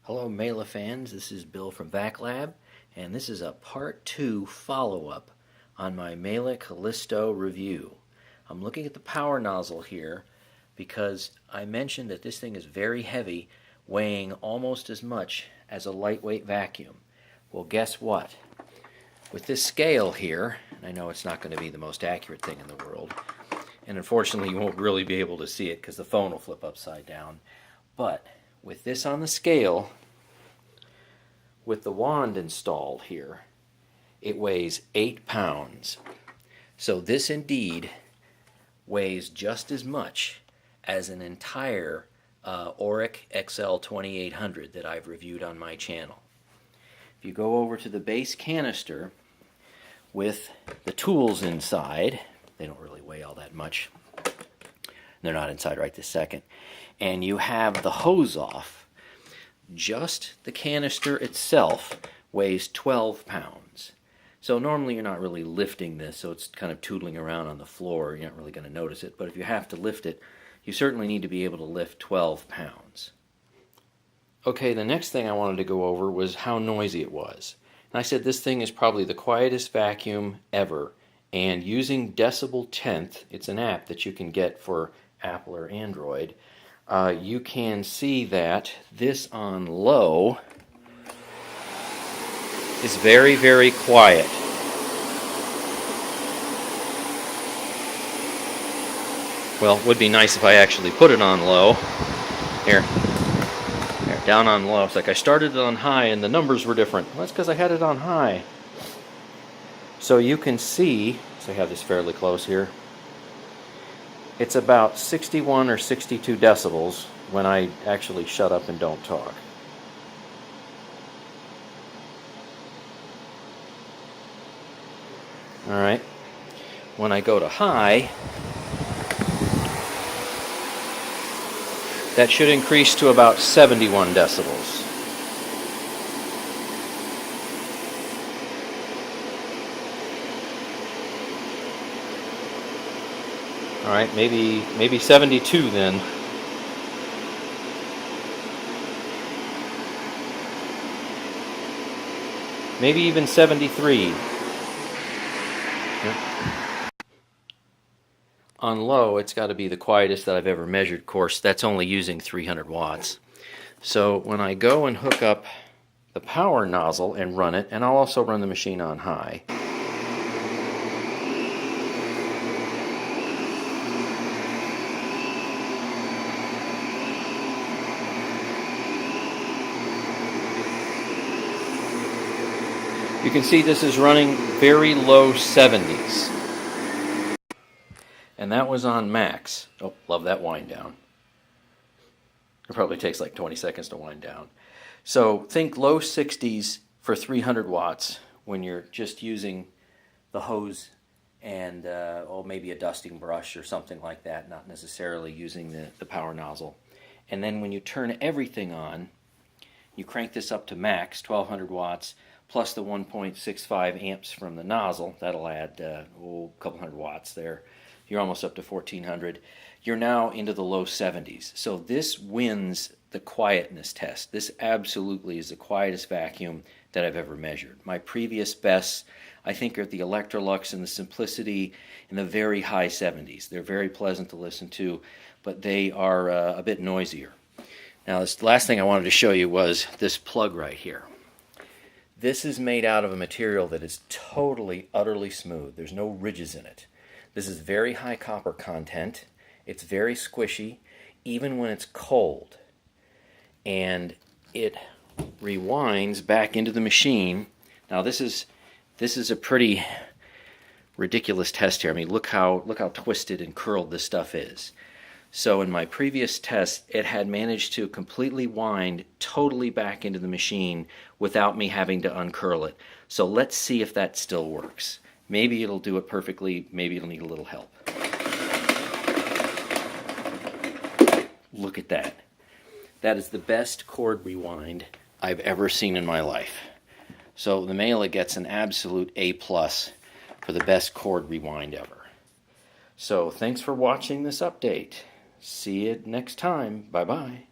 Hello Miele fans, this is Bill from VacLab, and this is a part 2 follow-up on my Miele Callisto review. I'm looking at the power nozzle here because I mentioned that this thing is very heavy, weighing almost as much as a lightweight vacuum. Well, guess what? With this scale here, and I know it's not going to be the most accurate thing in the world, and unfortunately you won't really be able to see it because the phone will flip upside down, but with this on the scale, with the wand installed here, it weighs 8 pounds. So this indeed weighs just as much as an entire Auric XL 2800 that I've reviewed on my channel. If you go over to the base canister with the tools inside, they don't really weigh all that much. They're not inside right this second. And you have the hose off. Just the canister itself weighs 12 pounds. So normally you're not really lifting this, so it's kind of tootling around on the floor. You're not really going to notice it. But if you have to lift it, you certainly need to be able to lift 12 pounds. Okay, the next thing I wanted to go over was how noisy it was. And I said this thing is probably the quietest vacuum ever. And using Decibel Tenth, it's an app that you can get for Apple or Android, you can see that this on low is very, very quiet. Well, it would be nice if I actually put it on low. Here, down on low. It's like I started it on high and the numbers were different. Well, that's because I had it on high. So you can see, so I have this fairly close here, it's about 61 or 62 decibels when I actually shut up and don't talk. Alright, when I go to high, that should increase to about 71 decibels. All right, maybe 72 then. Maybe even 73. On low, it's got to be the quietest that I've ever measured. Of course, that's only using 300 watts. So when I go and hook up the power nozzle and run it, and I'll also run the machine on high, you can see this is running very low 70s. And that was on max. Oh, love that wind down. It probably takes like 20 seconds to wind down. So think low 60s for 300 watts when you're just using the hose and maybe a dusting brush or something like that, not necessarily using the power nozzle. And then when you turn everything on, you crank this up to max, 1200 watts, plus the 1.65 amps from the nozzle. That'll add a couple hundred watts there. You're almost up to 1400. You're now into the low 70s. So this wins the quietness test. This absolutely is the quietest vacuum that I've ever measured. My previous bests, I think, are the Electrolux and the Simplicity in the very high 70s. They're very pleasant to listen to, but they are a bit noisier. Now, this last thing I wanted to show you was this plug right here. This is made out of a material that is totally, utterly smooth. There's no ridges in it. This is very high copper content. It's very squishy, even when it's cold. And it rewinds back into the machine. Now this is a pretty ridiculous test here. I mean, look how twisted and curled this stuff is. So in my previous test, it had managed to completely wind totally back into the machine without me having to uncurl it. So let's see if that still works. Maybe it'll do it perfectly, maybe it'll need a little help. Look at that. That is the best cord rewind I've ever seen in my life. So the Miele gets an absolute A+ for the best cord rewind ever. So thanks for watching this update. See you next time. Bye-bye.